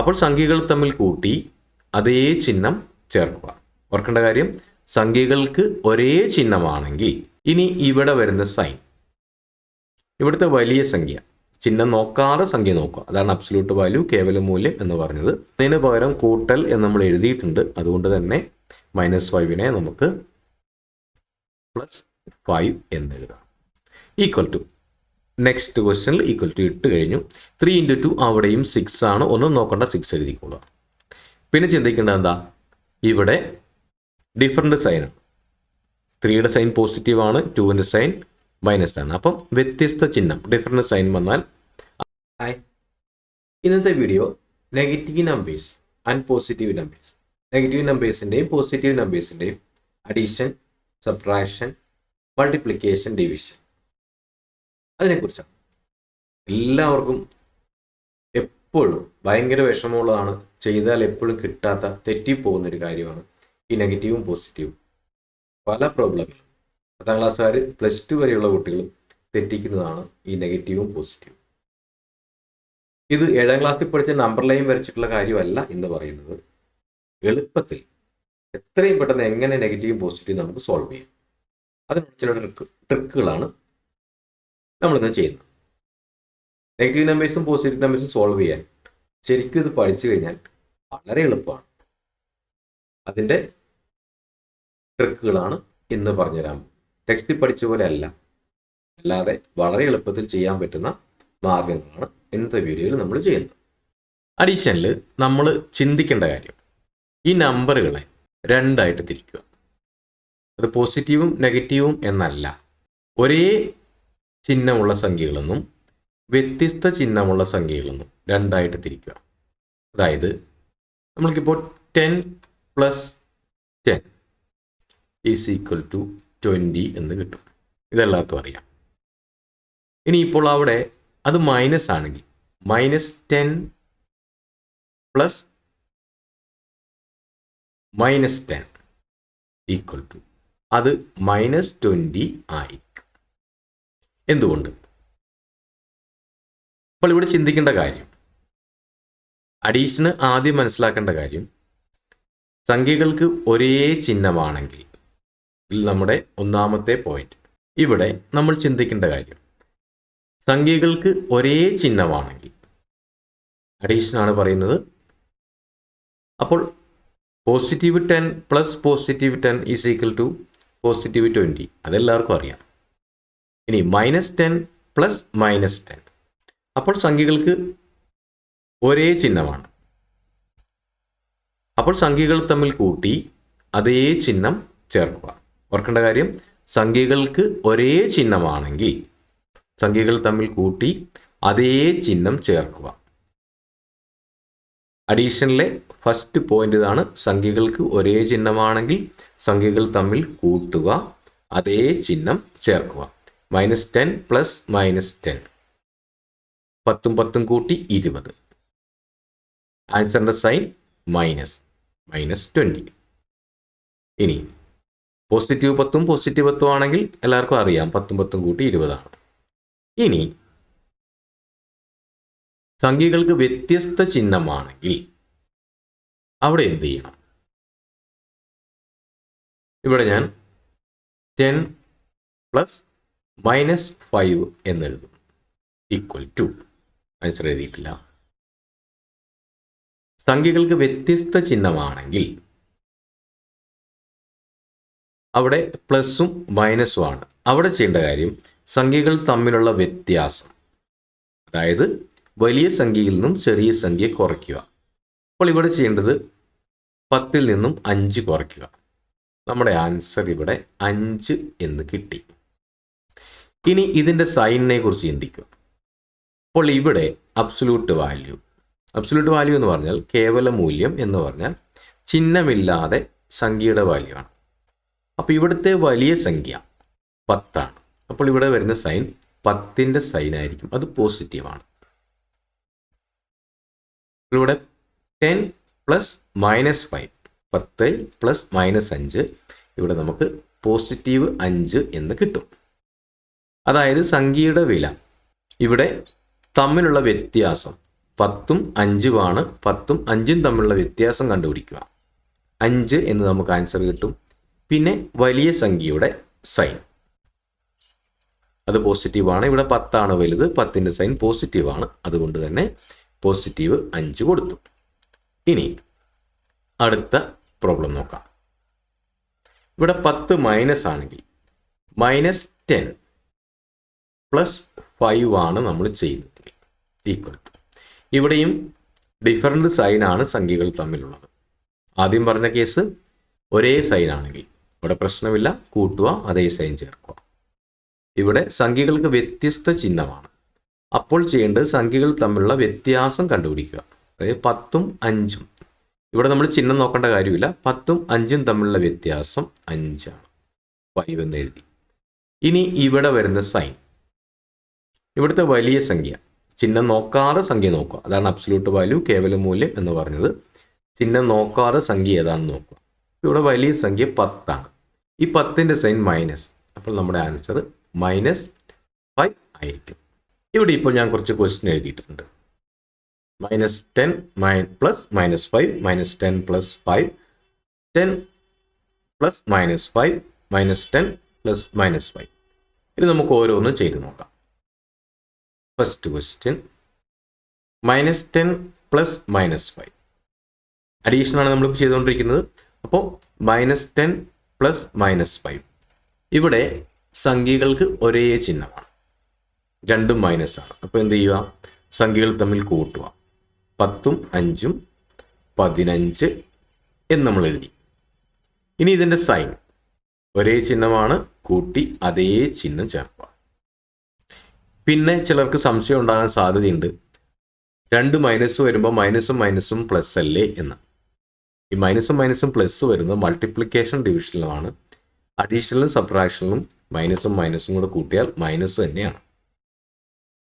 അപ്പോൾ സംഖ്യകൾ തമ്മിൽ കൂട്ടി അതേ ചിഹ്നം ചേർക്കുക. ഓർക്കേണ്ട കാര്യം, സംഖ്യകൾക്ക് ഒരേ ചിഹ്നമാണെങ്കിൽ ഇനി ഇവിടെ വരുന്ന സൈൻ, ഇവിടുത്തെ വലിയ സംഖ്യ ചിഹ്നം നോക്കാതെ സംഖ്യ നോക്കുക. അതാണ് അബ്സല്യൂട്ട് വാല്യൂ, കേവല മൂല്യം എന്ന് പറഞ്ഞത്. അതിന് പകരം കൂട്ടൽ എന്ന് നമ്മൾ എഴുതിയിട്ടുണ്ട്. അതുകൊണ്ട് തന്നെ -5 നമുക്ക് +5 എന്ന് എഴുതാം. ഈക്വൽ ടു നെക്സ്റ്റ് ക്വസ്റ്റ്യനിൽ ഈക്വൽ ടു ഇട്ട് കഴിഞ്ഞു. 3 × 2 അവിടെയും 6 ആണ്. ഒന്നും നോക്കണ്ട, 6 എഴുതിക്കൊള്ളുക. പിന്നെ ചിന്തിക്കേണ്ടത് എന്താ, ഇവിടെ ഡിഫറൻറ്റ് സൈനാണ്. 3യുടെ സൈൻ പോസിറ്റീവ് ആണ്, 2ൻ്റെ സൈൻ മൈനസ് ആണ്. അപ്പം വ്യത്യസ്ത ചിഹ്നം, ഡിഫറൻറ്റ് സൈൻ വന്നാൽ. ഇന്നത്തെ video negative numbers and positive numbers, negative നമ്പേഴ്സിൻ്റെയും പോസിറ്റീവ് നമ്പേഴ്സിൻ്റെയും അഡീഷൻ, സബ്ട്രാക്ഷൻ, മൾട്ടിപ്ലിക്കേഷൻ, ഡിവിഷൻ, അതിനെക്കുറിച്ചാണ്. എല്ലാവർക്കും എപ്പോഴും ഭയങ്കര വിഷമമുള്ളതാണ്, ചെയ്താൽ എപ്പോഴും കിട്ടാത്ത, തെറ്റിപ്പോകുന്നൊരു കാര്യമാണ് ഈ നെഗറ്റീവും പോസിറ്റീവും. പല പ്രോബ്ലങ്ങളും 10ാം ക്ലാസ്സുകാർ +2 വരെയുള്ള കുട്ടികൾ തെറ്റിക്കുന്നതാണ് ഈ നെഗറ്റീവും പോസിറ്റീവും. ഇത് 7ാം ക്ലാസ്സിൽ പഠിച്ച നമ്പർ ലൈൻ വരച്ചിട്ടുള്ള കാര്യമല്ല എന്ന് പറയുന്നത്. എളുപ്പത്തിൽ എത്രയും പെട്ടെന്ന് എങ്ങനെ നെഗറ്റീവും പോസിറ്റീവും നമുക്ക് സോൾവ് ചെയ്യാം, അതിനുള്ള ചില ട്രിക്കുകളാണ് നമ്മളിന്ന് ചെയ്യുന്നത്. നെഗറ്റീവ് നമ്പേഴ്സും പോസിറ്റീവ് നമ്പേഴ്സും സോൾവ് ചെയ്യാൻ ശരിക്കും ഇത് പഠിച്ചു കഴിഞ്ഞാൽ വളരെ എളുപ്പമാണ്. അതിൻ്റെ ട്രിക്കുകളാണ് ഇന്ന് പറഞ്ഞുതരാൻ. ടെക്സ്റ്റിൽ പഠിച്ച പോലെ അല്ലാതെ വളരെ എളുപ്പത്തിൽ ചെയ്യാൻ പറ്റുന്ന മാർഗങ്ങളാണ് ഇന്നത്തെ വീഡിയോയിൽ നമ്മൾ ചെയ്യുന്നത്. അഡീഷനിൽ നമ്മൾ ചിന്തിക്കേണ്ട കാര്യം, ഈ നമ്പറുകളെ 2 ആയിട്ട് തിരിക്കുക. അത് പോസിറ്റീവും നെഗറ്റീവും എന്നല്ല, ഒരേ ചിഹ്നമുള്ള സംഖ്യകളെന്നും വ്യത്യസ്ത ചിഹ്നമുള്ള സംഖ്യകളെന്നും 2 ആയിട്ട് തിരിക്കുക. അതായത് നമ്മൾക്കിപ്പോൾ 10 + 10 = 20 എന്ന് കിട്ടും. ഇതെല്ലാവർക്കും അറിയാം. ഇനിയിപ്പോൾ അവിടെ അത് മൈനസ് ആണെങ്കിൽ -10 + -10 = അത് -20 ആയിരിക്കും. എന്തുകൊണ്ട്? അപ്പോൾ ഇവിടെ ചിന്തിക്കേണ്ട കാര്യം, അഡീഷന് ആദ്യം മനസ്സിലാക്കേണ്ട കാര്യം, സംഖ്യകൾക്ക് ഒരേ ചിഹ്നമാണെങ്കിൽ, നമ്മുടെ ഒന്നാമത്തെ പോയിന്റ്. ഇവിടെ നമ്മൾ ചിന്തിക്കേണ്ട കാര്യം, സംഖ്യകൾക്ക് ഒരേ ചിഹ്നമാണെങ്കിൽ, അഡീഷനാണ് പറയുന്നത്. അപ്പോൾ +10 + +10 = +20. അതെല്ലാവർക്കും അറിയാം. ഇനി -10 + -10, അപ്പോൾ സംഖ്യകൾക്ക് ഒരേ ചിഹ്നമാണ്. അപ്പോൾ സംഖ്യകൾ തമ്മിൽ കൂട്ടി അതേ ചിഹ്നം ചേർക്കുക. ഓർക്കേണ്ട കാര്യം, സംഖ്യകൾക്ക് ഒരേ ചിഹ്നമാണെങ്കിൽ സംഖ്യകൾ തമ്മിൽ കൂട്ടി അതേ ചിഹ്നം ചേർക്കുക. അഡീഷനിലെ ഫസ്റ്റ് പോയിന്റ് ഇതാണ്. സംഖ്യകൾക്ക് ഒരേ ചിഹ്നമാണെങ്കിൽ സംഖ്യകൾ തമ്മിൽ കൂട്ടുക, അതേ ചിഹ്നം ചേർക്കുക. -10 + -10, 10ഉം 10ഉം കൂട്ടി 20. ആൻസറിന്റെ സൈൻ -20. ഇനി പോസിറ്റീവ് 10ഉം പോസിറ്റീവ് 10ഉം ആണെങ്കിൽ എല്ലാവർക്കും അറിയാം, 10ഉം 10ഉം കൂട്ടി 20 ആണ്. ഇനി സംഖ്യകൾക്ക് വ്യത്യസ്ത ചിഹ്നമാണെങ്കിൽ അവിടെ എന്ത് ചെയ്യണം? ഇവിടെ ഞാൻ 10 + -5 എന്നെഴുതും, = ആൻസർ എഴുതിയിട്ടില്ല. സംഖ്യകൾക്ക് വ്യത്യസ്ത ചിഹ്നമാണെങ്കിൽ അവിടെ പ്ലസും മൈനസും ആണ്. അവിടെ ചെയ്യേണ്ട കാര്യം, സംഖ്യകൾ തമ്മിലുള്ള വ്യത്യാസം, അതായത് വലിയ സംഖ്യയിൽ നിന്നും ചെറിയ സംഖ്യ കുറയ്ക്കുക. അപ്പോൾ ഇവിടെ ചെയ്യേണ്ടത് 10ൽ നിന്നും 5 കുറയ്ക്കുക. നമ്മുടെ ആൻസർ ഇവിടെ 5 എന്ന് കിട്ടി. ഇനി ഇതിൻ്റെ സൈനിനെ കുറിച്ച് ചിന്തിക്കുക. അപ്പോൾ ഇവിടെ അബ്സല്യൂട്ട് വാല്യൂ എന്ന് പറഞ്ഞാൽ കേവല മൂല്യം എന്ന് പറഞ്ഞാൽ ചിഹ്നമില്ലാതെ സംഖ്യയുടെ വാല്യൂ ആണ്. അപ്പോൾ ഇവിടുത്തെ വലിയ സംഖ്യ 10 ആണ്. അപ്പോൾ ഇവിടെ വരുന്ന സൈൻ 10ൻ്റെ സൈൻ ആയിരിക്കും, അത് പോസിറ്റീവാണ്. ഇവിടെ 10 + -5, 10 + -5, ഇവിടെ നമുക്ക് +5 എന്ന് കിട്ടും. അതായത് സംഖ്യയുടെ വില ഇവിടെ തമ്മിലുള്ള വ്യത്യാസം 10ഉം 5ഉമാണ്. 10ഉം 5ഉം തമ്മിലുള്ള വ്യത്യാസം കണ്ടുപിടിക്കുക. 5 എന്ന് നമുക്ക് ആൻസർ കിട്ടും. പിന്നെ വലിയ സംഖ്യയുടെ സൈൻ അത് പോസിറ്റീവാണ്. ഇവിടെ 10 വലുത്. 10ൻ്റെ സൈൻ പോസിറ്റീവാണ്. അതുകൊണ്ട് തന്നെ പോസിറ്റീവ് 5 കൊടുത്തു. ഇനി അടുത്ത പ്രോബ്ലം നോക്കാം. ഇവിടെ 10 മൈനസ് ആണെങ്കിൽ -10 + 5 ആണ് നമ്മൾ ചെയ്യുന്നത്. ഈക്വൽ ടു ഇവിടെയും ഡിഫറൻറ്റ് സൈനാണ് സംഖ്യകൾ തമ്മിലുള്ളത്. ആദ്യം പറഞ്ഞ കേസ് ഒരേ സൈൻ ആണെങ്കിൽ ഇവിടെ പ്രശ്നമില്ല, കൂട്ടുക, അതേ സൈൻ ചേർക്കുക. ഇവിടെ സംഖ്യകൾക്ക് വ്യത്യസ്ത ചിഹ്നമാണ്. അപ്പോൾ ചെയ്യേണ്ടത് സംഖ്യകൾ തമ്മിലുള്ള വ്യത്യാസം കണ്ടുപിടിക്കുക. അതായത് 10ഉം 5ഉം ഇവിടെ നമ്മൾ ചിഹ്നം നോക്കേണ്ട കാര്യമില്ല. 10ഉം 5ഉം തമ്മിലുള്ള വ്യത്യാസം 5 ആണ്. 5 എന്ന് എഴുതി. ഇനി ഇവിടെ വരുന്ന സൈൻ, ഇവിടുത്തെ വലിയ സംഖ്യ, ചിഹ്നം നോക്കാതെ സംഖ്യ നോക്കുക. അതാണ് അബ്സല്യൂട്ട് വാല്യൂ, കേവല മൂല്യം എന്ന് പറഞ്ഞത്. ചിഹ്നം നോക്കാതെ സംഖ്യ ഏതാണെന്ന് നോക്കുക. ഇവിടെ വലിയ സംഖ്യ 10 ആണ്. ഈ 10ൻ്റെ സൈൻ മൈനസ്. അപ്പോൾ നമ്മുടെ ആൻസർ -5 ആയിരിക്കും. ഇവിടെ ഇപ്പോൾ ഞാൻ കുറച്ച് ക്വസ്റ്റ്യൻ എഴുതിയിട്ടുണ്ട്. -10 + -5 -10 + 5 10 + -5 -10 + -5. ഇത് നമുക്ക് ഓരോന്നും ചെയ്ത് നോക്കാം. ഫസ്റ്റ് ക്വസ്റ്റ്യൻ -10 + -5 അഡീഷനാണ് നമ്മൾ ചെയ്തുകൊണ്ടിരിക്കുന്നത്. അപ്പോൾ -10 + -5 ഇവിടെ സംഖ്യകൾക്ക് ഒരേ ചിഹ്നമാണ്, രണ്ടും മൈനസാണ്. അപ്പോൾ എന്ത് ചെയ്യുക? സംഖ്യകൾ തമ്മിൽ കൂട്ടുക. 10ഉം 5ഉം 15 എന്ന് നമ്മൾ എഴുതി. ഇനി ഇതിൻ്റെ സൈൻ ഒരേ ചിഹ്നമാണ്, കൂട്ടി അതേ ചിഹ്നം ചേർക്കുക. പിന്നെ ചിലർക്ക് സംശയം ഉണ്ടാകാൻ സാധ്യതയുണ്ട്, 2 മൈനസ് വരുമ്പോൾ മൈനസും മൈനസും പ്ലസ് അല്ലേ എന്ന്. ഈ മൈനസും മൈനസും പ്ലസ് വരുന്നത് മൾട്ടിപ്ലിക്കേഷൻ ഡിവിഷനിലുമാണ്. അഡീഷണലും സബ്ട്രാക്ഷനിലും മൈനസും മൈനസും കൂടെ കൂട്ടിയാൽ മൈനസ് തന്നെയാണ്.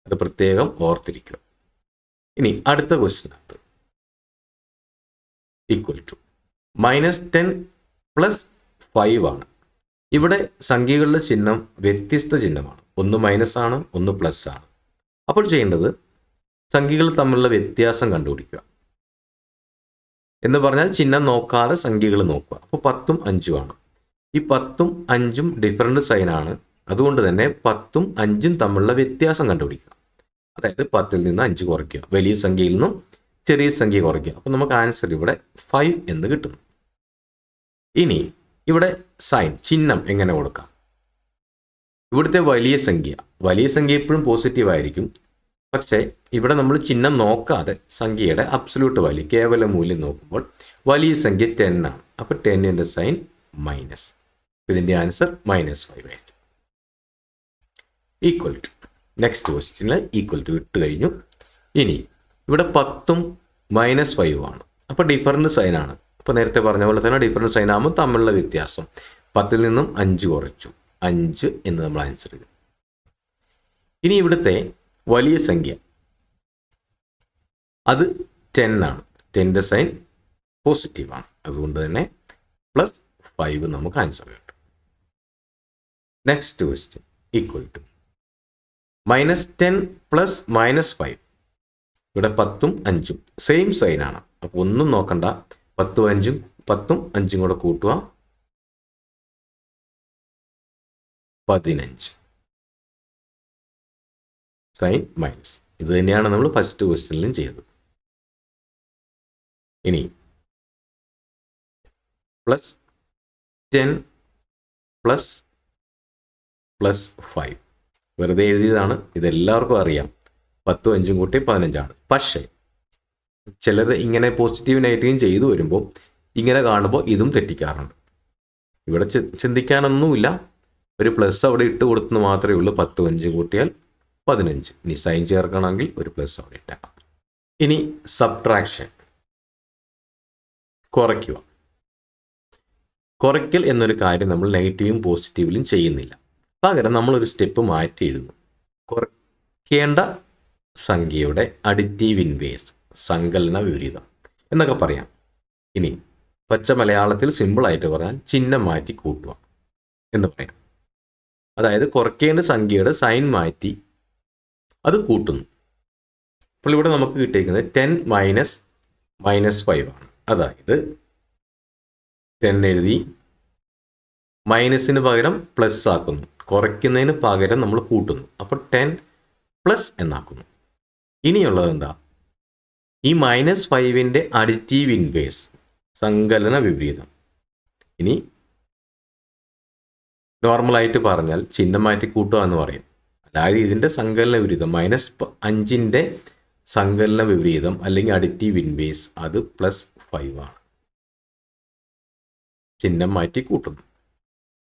അത് പ്രത്യേകം ഓർത്തിരിക്കുക. ഇനി അടുത്ത ക്വസ്റ്റ്യനകത്ത് ഈക്വൽ ടു -10 + 5 ആണ്. ഇവിടെ സംഖ്യകളുടെ ചിഹ്നം വ്യത്യസ്ത ചിഹ്നമാണ്. ഒന്ന് മൈനസ് ആണ്, ഒന്ന് പ്ലസ് ആണ്. അപ്പോൾ ചെയ്യേണ്ടത് സംഖ്യകൾ തമ്മിലുള്ള വ്യത്യാസം കണ്ടുപിടിക്കുക. എന്ന് പറഞ്ഞാൽ ചിഹ്നം നോക്കാതെ സംഖ്യകൾ നോക്കുക. അപ്പോൾ 10ഉം 5ഉം ആണ്. ഈ 10ഉം 5ഉം ഡിഫറൻറ്റ് സൈനാണ്. അതുകൊണ്ട് തന്നെ 10ഉം 5ഉം തമ്മിലുള്ള വ്യത്യാസം കണ്ടുപിടിക്കുക. അതായത് 10ൽ നിന്ന് 5 കുറയ്ക്കുക, വലിയ സംഖ്യയിൽ നിന്നും ചെറിയ സംഖ്യ കുറയ്ക്കുക. അപ്പോൾ നമുക്ക് ആൻസർ ഇവിടെ 5 എന്ന് കിട്ടുന്നു. ഇനി ഇവിടെ സൈൻ, ചിഹ്നം എങ്ങനെ കൊടുക്കാം? ഇവിടുത്തെ വലിയ സംഖ്യ എപ്പോഴും പോസിറ്റീവ് ആയിരിക്കും. പക്ഷേ ഇവിടെ നമ്മൾ ചിഹ്നം നോക്കാതെ സംഖ്യയുടെ അബ്സല്യൂട്ട് വാല്യൂ, കേവല മൂല്യം നോക്കുമ്പോൾ വലിയ സംഖ്യ 10 ആണ്. അപ്പോൾ 10ൻ്റെ സൈൻ മൈനസ്. ഇതിൻ്റെ ആൻസർ -5 ആയിരിക്കും. ഈക്വൽ ടു നെക്സ്റ്റ് ക്വസ്റ്റ്യനിൽ ഈക്വൽ ടു ഇട്ട് കഴിഞ്ഞു. ഇനി ഇവിടെ 10ഉം -5ഉം ആണ്. അപ്പോൾ ഡിഫറൻറ്റ് സൈനാണ്. അപ്പോൾ നേരത്തെ പറഞ്ഞ പോലെ തന്നെ ഡിഫറൻറ്റ് സൈൻ ആകുമ്പോൾ തമ്മിലുള്ള വ്യത്യാസം 10ൽ നിന്നും 5 കുറച്ചു, 5 എന്ന് നമ്മൾ ആൻസർ ചെയ്യും. ഇനി ഇവിടുത്തെ വലിയ സംഖ്യ അത് 10 ആണ്. 10ൻ്റെ സൈൻ പോസിറ്റീവാണ്. അതുകൊണ്ട് തന്നെ +5 നമുക്ക് ആൻസർ കിട്ടും. Next question equal to -10 + -5. ഇവിടെ 10ഉം 5ഉം സെയിം സൈനാണ്. അപ്പോൾ ഒന്നും നോക്കണ്ട, 10ഉം 5ഉം കൂടെ കൂട്ടുക, 15. Sign minus. ഇത് തന്നെയാണ് നമ്മൾ ഫസ്റ്റ് ക്വസ്റ്റ്യനിലും ചെയ്തത്. ഇനി +10 + +5 വെറുതെ എഴുതിയതാണ്. ഇതെല്ലാവർക്കും അറിയാം. 10ഉം 5ഉം കൂട്ടി 15ആണ്. പക്ഷേ ചിലർ ഇങ്ങനെ പോസിറ്റീവ് നെഗറ്റീവും ചെയ്തു വരുമ്പോൾ ഇങ്ങനെ കാണുമ്പോൾ ഇതും തെറ്റിക്കാറുണ്ട്. ഇവിടെ ചിന്തിക്കാനൊന്നുമില്ല, ഒരു പ്ലസ് അവിടെ ഇട്ട് കൊടുത്തെന്ന് മാത്രമേ ഉള്ളൂ. 10ഉം 5ഉം കൂട്ടിയാൽ 15. ഇനി സൈൻ ചേർക്കണമെങ്കിൽ ഒരു പ്ലസ് അവിടെ ഇട്ടേക്കാം. ഇനി സബ്ട്രാക്ഷൻ, കുറയ്ക്കൽ എന്നൊരു കാര്യം നമ്മൾ നെഗറ്റീവും പോസിറ്റീവിലും ചെയ്യുന്നില്ല. പകരം നമ്മളൊരു സ്റ്റെപ്പ് മാറ്റി എഴുതുന്നു. കുറയ്ക്കേണ്ട സംഖ്യയുടെ അഡിറ്റീവ് ഇൻവേഴ്സ്, സങ്കലന വിപരീതം എന്നൊക്കെ പറയാം. ഇനി പച്ച മലയാളത്തിൽ സിമ്പിളായിട്ട് പറഞ്ഞാൽ ചിഹ്നം മാറ്റി കൂട്ടുക എന്ന് പറയാം. അതായത് കുറയ്ക്കേണ്ട സംഖ്യയുടെ സൈൻ മാറ്റി അത് കൂട്ടുന്നു. അപ്പോൾ ഇവിടെ നമുക്ക് കിട്ടിയിരിക്കുന്നത് 10 മൈനസ് -5 ആണ്. അതായത് 10 എഴുതി, മൈനസിന് പകരം പ്ലസ് ആക്കുന്നു, കുറയ്ക്കുന്നതിന് പകരം നമ്മൾ കൂട്ടുന്നു. അപ്പോൾ 10 പ്ലസ് എന്നാക്കുന്നു. ഇനിയുള്ളത് എന്താ? ഈ -5ൻ്റെ അഡിറ്റീവ് ഇൻവേഴ്സ്, സങ്കലന വിപരീതം. ഇനി നോർമലായിട്ട് പറഞ്ഞാൽ ചിഹ്നം മാറ്റി കൂട്ടുക എന്ന് പറയും. അതായത് ഇതിൻ്റെ സങ്കലന വിപരീതം -5ൻ്റെ സങ്കലന വിപരീതം അല്ലെങ്കിൽ അഡിറ്റീവ് ഇൻവേഴ്സ്, അത് +5 ആണ്. ചിഹ്നം മാറ്റി കൂട്ടുന്നു.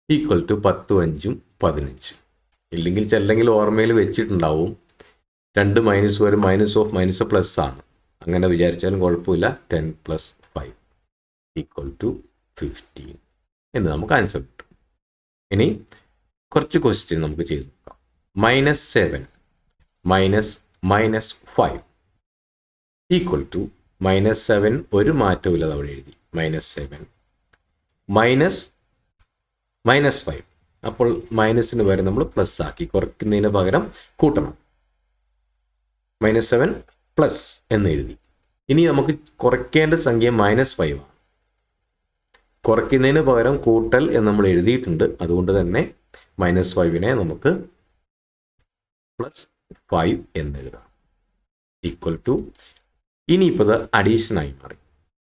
Equal to 10 5 15. ഇല്ലെങ്കിൽ ചെല്ലെങ്കിൽ ഓർമ്മയിൽ വെച്ചിട്ടുണ്ടാവും 2 മൈനസ് വരും, മൈനസ് ഓഫ് മൈനസ് പ്ലസ് ആണ്. അങ്ങനെ വിചാരിച്ചാലും കുഴപ്പമില്ല. 10 + 5 ഈക്വൽ ടു 15 എന്ന് നമുക്ക് ആൻസർ കിട്ടും. ഇനി കുറച്ച് ക്വസ്റ്റ്യൻ നമുക്ക് ചെയ്ത് നോക്കാം. -7 - -5 ഈക്വൽ ടു -7, ഒരു മാറ്റമില്ല, അവിടെ എഴുതി -7 -5. അപ്പോൾ മൈനസിന് പകരം നമ്മൾ പ്ലസ് ആക്കി, കുറയ്ക്കുന്നതിന് പകരം കൂട്ടണം. -7 പ്ലസ് എന്ന് എഴുതി. ഇനി നമുക്ക് കുറയ്ക്കേണ്ട സംഖ്യ -5 ആണ്. കുറയ്ക്കുന്നതിന് പകരം കൂട്ടൽ എന്ന് നമ്മൾ എഴുതിയിട്ടുണ്ട്. അതുകൊണ്ട് തന്നെ -5നെ നമുക്ക് +5 എന്ന് എഴുതാം. ഈക്വൽ ടു, ഇനിയിപ്പോൾ ഇത് അഡീഷനായി മാറി.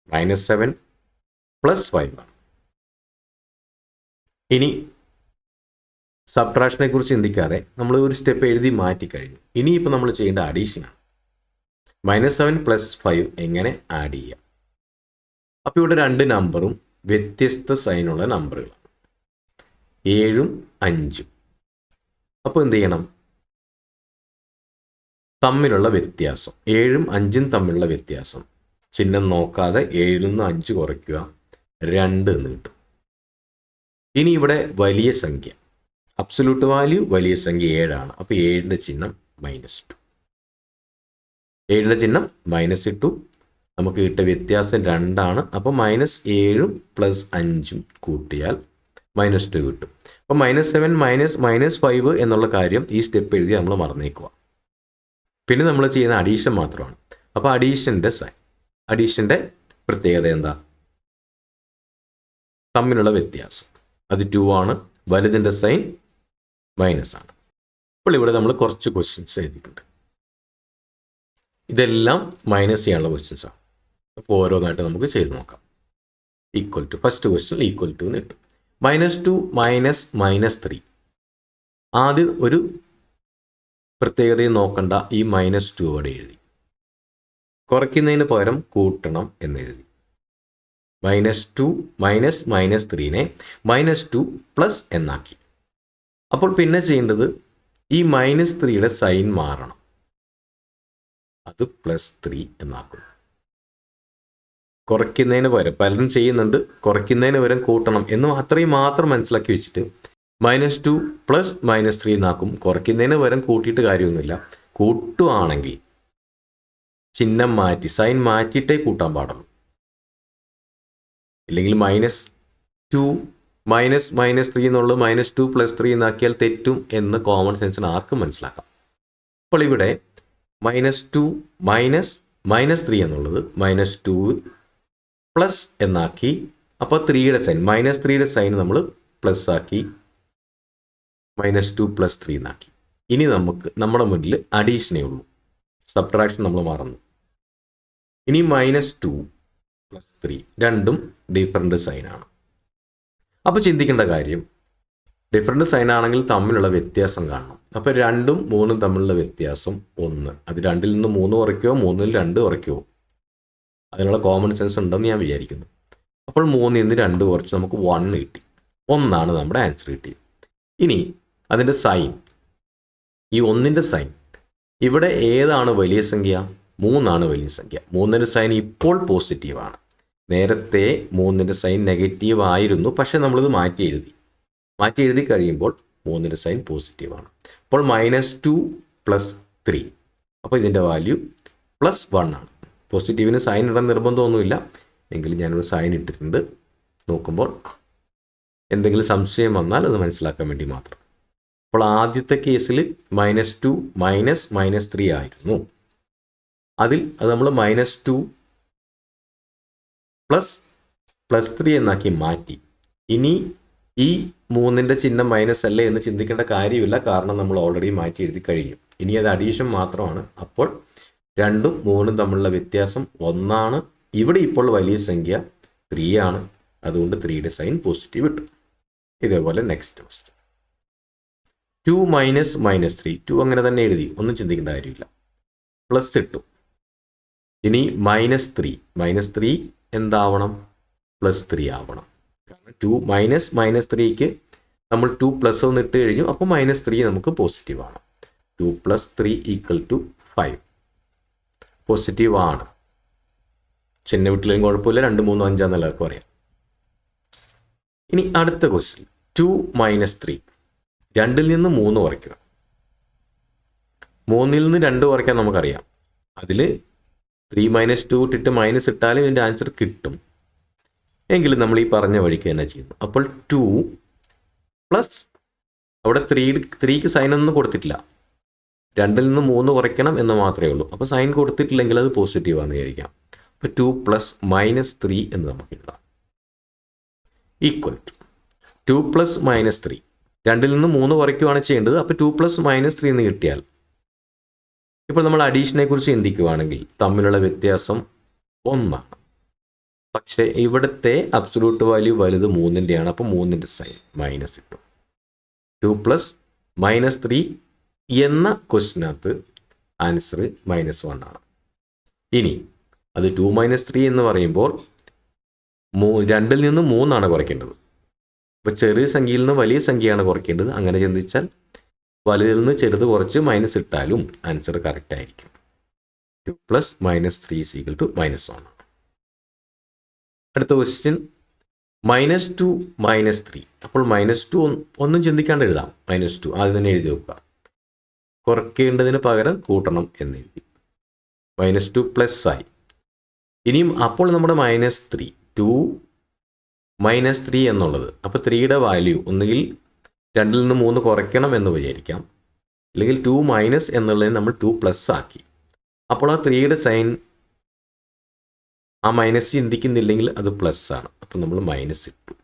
-7 + 5 ആണ്. ഇനി സബ്ട്രാക്ഷനെ കുറിച്ച് ചിന്തിക്കാതെ നമ്മൾ ഒരു സ്റ്റെപ്പ് എഴുതി മാറ്റിക്കഴിഞ്ഞു. ഇനിയിപ്പോൾ നമ്മൾ ചെയ്യേണ്ട അഡീഷനാണ്. -7 + 5 എങ്ങനെ ആഡ് ചെയ്യാം? അപ്പോൾ ഇവിടെ 2 നമ്പറും വ്യത്യസ്ത സൈനുള്ള നമ്പറുകളാണ്, 7ഉം 5ഉം. അപ്പോൾ എന്ത് ചെയ്യണം? തമ്മിലുള്ള വ്യത്യാസം, 7ഉം 5ഉം തമ്മിലുള്ള വ്യത്യാസം, ചിഹ്നം നോക്കാതെ 7ൽ നിന്ന് 5 കുറയ്ക്കുക, 2 എന്ന് കിട്ടും. ഇനി ഇവിടെ വലിയ സംഖ്യ, അബ്സല്യൂട്ട് വാല്യൂ വലിയ സംഖ്യ 7 ആണ്. അപ്പോൾ 7ൻ്റെ ചിഹ്നം -2. 7ൻ്റെ ചിഹ്നം -2. നമുക്ക് കിട്ടിയ വ്യത്യാസം 2 ആണ്. അപ്പോൾ -7 + 5 കൂട്ടിയാൽ -2 കിട്ടും. അപ്പോൾ -7 -5 എന്നുള്ള കാര്യം ഈ സ്റ്റെപ്പ് എഴുതി നമ്മൾ മറന്നേക്കുക. പിന്നെ നമ്മൾ ചെയ്യുന്ന അഡീഷൻ മാത്രമാണ്. അപ്പോൾ അഡീഷൻ്റെ പ്രത്യേകത എന്താ? തമ്മിലുള്ള വ്യത്യാസം അത് 2 ആണ്. വലുതിൻ്റെ സൈൻ മൈനസ് ആണ്. അപ്പോൾ ഇവിടെ നമ്മൾ കുറച്ച് ക്വസ്റ്റ്യൻസ് എഴുതിയിട്ടുണ്ട്. ഇതെല്ലാം മൈനസ് ചെയ്യാനുള്ള ക്വസ്റ്റ്യൻസ് ആണ്. അപ്പോൾ ഓരോന്നായിട്ട് നമുക്ക് ചെയ്ത് നോക്കാം. Equal to, first question equal to എന്ന് കിട്ടും. -2 -3. ആദ്യം ഒരു പ്രത്യേകതയും നോക്കണ്ട, ഈ -2 അവിടെ എഴുതി. കുറയ്ക്കുന്നതിന് പകരം കൂട്ടണം എന്നെഴുതി. -2 -3നെ -2 പ്ലസ് എന്നാക്കി. അപ്പോൾ പിന്നെ ചെയ്യേണ്ടത് ഈ -3യുടെ സൈൻ മാറണം, അത് +3 എന്നാക്കും. കുറയ്ക്കുന്നതിന് പകരം പലരും ചെയ്യുന്നുണ്ട്, കുറയ്ക്കുന്നതിന് പകരം കൂട്ടണം എന്ന് മാത്രം മനസ്സിലാക്കി വെച്ചിട്ട് -2 + -3 എന്നാക്കും. കുറയ്ക്കുന്നതിന് പകരം കൂട്ടിയിട്ട് കാര്യമൊന്നുമില്ല. കൂട്ടുവാണെങ്കിൽ ചിഹ്നം മാറ്റി, സൈൻ മാറ്റിയിട്ടേ കൂട്ടാൻ പാടുള്ളൂ. ഇല്ലെങ്കിൽ -2 -3 എന്നുള്ളത് -2 + 3 എന്നാക്കിയാൽ തെറ്റും എന്ന് കോമൺ സെൻസിന് ആർക്കും മനസ്സിലാക്കാം. അപ്പോൾ ഇവിടെ -2 -3 എന്നുള്ളത് -2 പ്ലസ് എന്നാക്കി. അപ്പോൾ 3യുടെ സൈൻ, -3യുടെ സൈൻ നമ്മൾ പ്ലസ് ആക്കി, -2 + 3 എന്നാക്കി. ഇനി നമ്മുടെ മുന്നിൽ അഡീഷനേ ഉള്ളൂ, സബ്ട്രാക്ഷൻ നമ്മൾ മറന്നു. ഇനി -2 + 3 രണ്ടും ഡിഫറൻറ്റ് സൈനാണ്. അപ്പോൾ ചിന്തിക്കേണ്ട കാര്യം, ഡിഫറൻറ്റ് സൈൻ ആണെങ്കിൽ തമ്മിലുള്ള വ്യത്യാസം കാണണം. അപ്പോൾ 2ഉം 3ഉം തമ്മിലുള്ള വ്യത്യാസം 1. അത് 2ൽ നിന്ന് 3 കുറയ്ക്കുമോ 3ൽ 2 കുറയ്ക്കുമോ? അതിനുള്ള കോമൺ സെൻസ് ഉണ്ടെന്ന് ഞാൻ വിചാരിക്കുന്നു. അപ്പോൾ 3ൽ നിന്ന് 2 കുറച്ച് നമുക്ക് 1 കിട്ടി. 1 നമ്മുടെ ആൻസർ കിട്ടി. ഇനി അതിൻ്റെ സൈൻ, ഈ 1ൻ്റെ സൈൻ ഇവിടെ ഏതാണ് വലിയ സംഖ്യ? 3 വലിയ സംഖ്യ. 3ൻ്റെ സൈൻ ഇപ്പോൾ പോസിറ്റീവാണ്. നേരത്തെ 3ൻ്റെ സൈൻ നെഗറ്റീവ് ആയിരുന്നു, പക്ഷേ നമ്മളിത് മാറ്റി എഴുതി കഴിയുമ്പോൾ 3ൻ്റെ സൈൻ പോസിറ്റീവാണ്. അപ്പോൾ -2 + 3, അപ്പോൾ ഇതിൻ്റെ വാല്യൂ +1 ആണ്. പോസിറ്റീവിന് സൈൻ ഇടാൻ നിർബന്ധമൊന്നുമില്ല, എങ്കിലും ഞാനൊരു സൈൻ ഇട്ടിട്ടുണ്ട്. നോക്കുമ്പോൾ എന്തെങ്കിലും സംശയം വന്നാൽ അത് മനസ്സിലാക്കാൻ വേണ്ടി മാത്രം. അപ്പോൾ ആദ്യത്തെ കേസിൽ -2 -3 ആയിരുന്നു. അത് നമ്മൾ -2 +3 എന്നാക്കി മാറ്റി. ഇനി ഈ 3ൻ്റെ ചിഹ്നം മൈനസ് അല്ലേ എന്ന് ചിന്തിക്കേണ്ട കാര്യമില്ല, കാരണം നമ്മൾ ഓൾറെഡി മാറ്റി എഴുതി കഴിഞ്ഞു. ഇനി അത് അഡീഷൻ മാത്രമാണ്. അപ്പോൾ 2ഉം 3ഉം തമ്മിലുള്ള വ്യത്യാസം 1 ഇവിടെ ഇപ്പോൾ വലിയ സംഖ്യ 3 ആണ്, അതുകൊണ്ട് 3യുടെ സൈൻ പോസിറ്റീവ് കിട്ടും. ഇതേപോലെ നെക്സ്റ്റ് ക്വസ്റ്റ്യൻ 2 - -3. 2 അങ്ങനെ തന്നെ എഴുതി, ഒന്നും ചിന്തിക്കേണ്ട കാര്യമില്ല. പ്ലസ് ഇട്ടു. ഇനി -3 എന്താവണം? +3 ആവണം. കാരണം 2 -3ക്ക് നമ്മൾ 2 പ്ലസ് ഒന്ന് ഇട്ട് കഴിഞ്ഞു, അപ്പോൾ -3 നമുക്ക് പോസിറ്റീവ് ആണ്. 2 + 3 = 5. പോസിറ്റീവ് ആണ്. ചിഹ്നം വിട്ടില്ലെങ്കിൽ കുഴപ്പമില്ല, 2, 3, 5 എന്നെല്ലാവർക്കും അറിയാം. ഇനി അടുത്ത ക്വസ്റ്റ്യൻ 2 - 3. 2ൽ നിന്ന് 3 കുറയ്ക്കുക. 3ൽ നിന്ന് 2 കുറയ്ക്കാൻ നമുക്കറിയാം. അതിൽ 3 - 2 ഇട്ടിട്ട് മൈനസ് ഇട്ടാലും ഇതിൻ്റെ ആൻസർ കിട്ടും. എങ്കിലും നമ്മൾ ഈ പറഞ്ഞ വഴിക്ക് തന്നെ ചെയ്യുന്നു. അപ്പോൾ 2 പ്ലസ് അവിടെ 3ക്ക് സൈൻ ഒന്നും കൊടുത്തിട്ടില്ല. 2ൽ നിന്ന് 3 കുറയ്ക്കണം എന്ന് മാത്രമേ ഉള്ളൂ. അപ്പോൾ സൈൻ കൊടുത്തിട്ടില്ലെങ്കിൽ അത് പോസിറ്റീവ് ആണെന്ന് വിചാരിക്കാം. അപ്പോൾ 2 + -3 എന്ന് നമുക്ക് എഴുതാം. Equal to 2 + -3. 2ൽ നിന്ന് 3 കുറയ്ക്കുകയാണ് ചെയ്യേണ്ടത്. അപ്പോൾ 2 + -3 എന്ന് കിട്ടിയാൽ ഇപ്പോൾ നമ്മൾ അഡീഷനെ കുറിച്ച് ചിന്തിക്കുകയാണെങ്കിൽ തമ്മിലുള്ള വ്യത്യാസം 1 ആണ്. പക്ഷേ ഇവിടുത്തെ അബ്സൊല്യൂട്ട് വാല്യൂ വലുത് 3ൻ്റെയാണ്. അപ്പോൾ 3ൻ്റെ സൈൻ മൈനസ് ഇട്ടു. 2 + -3 എന്ന ക്വസ്റ്റിനകത്ത് ആൻസർ -1 ആണ്. ഇനി അത് 2 - 3 എന്ന് പറയുമ്പോൾ 2ൽ നിന്ന് 3 ആണ് കുറയ്ക്കേണ്ടത്. അപ്പോൾ ചെറിയ സംഖ്യയിൽ നിന്ന് വലിയ സംഖ്യയാണ് കുറയ്ക്കേണ്ടത്. അങ്ങനെ ചിന്തിച്ചാൽ വലുതിൽ നിന്ന് ചെറുത് കുറച്ച് മൈനസ് ഇട്ടാലും ആൻസർ കറക്റ്റ് ആയിരിക്കും. 2 + -3 = -1. അടുത്ത ക്വസ്റ്റ്യൻ -2 - 3. അപ്പോൾ -2 ഒന്നും ചിന്തിക്കാണ്ട് എഴുതാം. -2 ആദ്യം തന്നെ എഴുതി വെക്കുക. കുറയ്ക്കേണ്ടതിന് പകരം കൂട്ടണം എന്നെഴുതി. -2 പ്ലസ് ആയി. ഇനിയും അപ്പോൾ നമ്മുടെ -3 2 - 3 എന്നുള്ളത്. അപ്പോൾ 3യുടെ വാല്യൂ ഒന്നുകിൽ 2ൽ നിന്ന് 3 കുറയ്ക്കണം എന്ന് വിചാരിക്കാം, അല്ലെങ്കിൽ 2 മൈനസ് എന്നുള്ളതിന് നമ്മൾ 2 പ്ലസ് ആക്കി. അപ്പോൾ ആ 3യുടെ സൈൻ ആ മൈനസ് ചിന്തിക്കുന്നില്ലെങ്കിൽ അത് പ്ലസ് ആണ്. അപ്പോൾ നമ്മൾ മൈനസ് ഇട്ടു.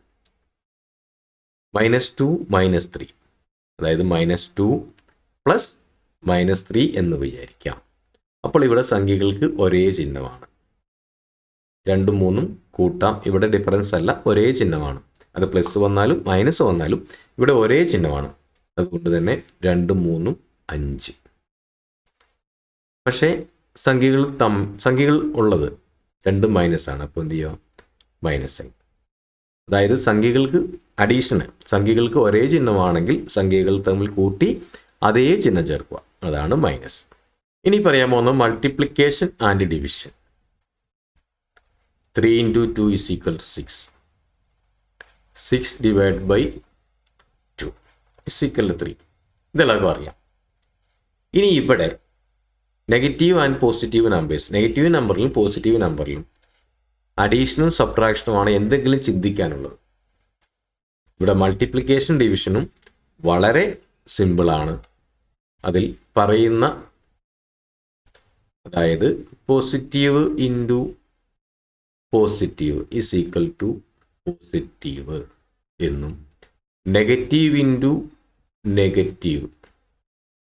-2 - 3, അതായത് -2 + -3 എന്ന് വിചാരിക്കാം. അപ്പോൾ ഇവിടെ സംഖ്യകൾക്ക് ഒരേ ചിഹ്നമാണ്. 2ഉം 3ഉം കൂട്ടാം. ഇവിടെ ഡിഫറൻസ് അല്ല, ഒരേ ചിഹ്നമാണ്. അത് പ്ലസ് വന്നാലും മൈനസ് വന്നാലും ഇവിടെ ഒരേ ചിഹ്നമാണ്. അതുകൊണ്ട് തന്നെ 2ഉം 3ഉം 5. പക്ഷേ സംഖ്യകൾ ഉള്ളത് 2 മൈനസ് ആണ്. അപ്പോൾ എന്ത് ചെയ്യുക? Minus sign. അതായത് സംഖ്യകൾക്ക് അഡീഷന്, സംഖ്യകൾക്ക് ഒരേ ചിഹ്നമാണെങ്കിൽ സംഖ്യകൾ തമ്മിൽ കൂട്ടി അതേ ചിഹ്നം ചേർക്കുക. അതാണ് മൈനസ്. ഇനി പറയാൻ പോകുന്നത് മൾട്ടിപ്ലിക്കേഷൻ ആൻഡ് ഡിവിഷൻ. 3 × 2 = 6. 6 / 2 = 3. ഇതെല്ലാവർക്കും അറിയാം. ഇനി ഇവിടെ negative and positive numbers, negative നമ്പറിലും പോസിറ്റീവ് നമ്പറിലും അഡീഷനും സബ്ട്രാക്ഷനുമാണ് എന്തെങ്കിലും ചിന്തിക്കാനുള്ളത്. ഇവിടെ മൾട്ടിപ്ലിക്കേഷൻ ഡിവിഷനും വളരെ സിമ്പിളാണ്. അതിൽ പറയുന്ന, അതായത് പോസിറ്റീവ് ഇൻറ്റു പോസിറ്റീവ് = പോസിറ്റീവ് എന്നും, നെഗറ്റീവ് ഇൻറ്റു നെഗറ്റീവ്